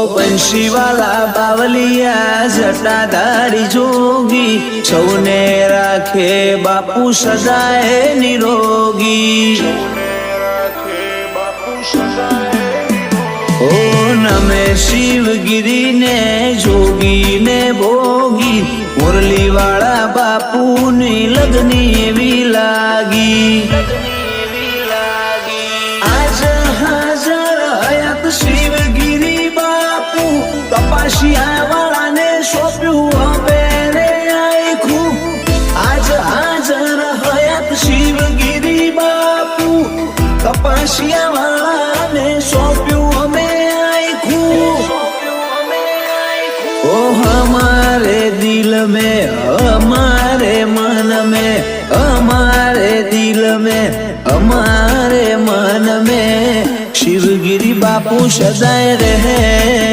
बंशी वाला बावलिया जटाधारी जोगी सौने राखे बापू सदाए निरोगी। ओ नमे शिवगिरी ने जोगी ने भोगी मुरली वाला बापू नी लगनी एवी लागी। आज हाजर हयात शिवगिरी बापू तपासिया वाला ने सोप्यू हवे रे आखू। आज हाजर हयात शिवगिरी बापू तपासिया वाला ने सोप्यू हमें आखू। ओ हमारे दिल में हमारे मन में हमारे दिल में हमारे मन में शिवगिरी बापू सदाए रहे।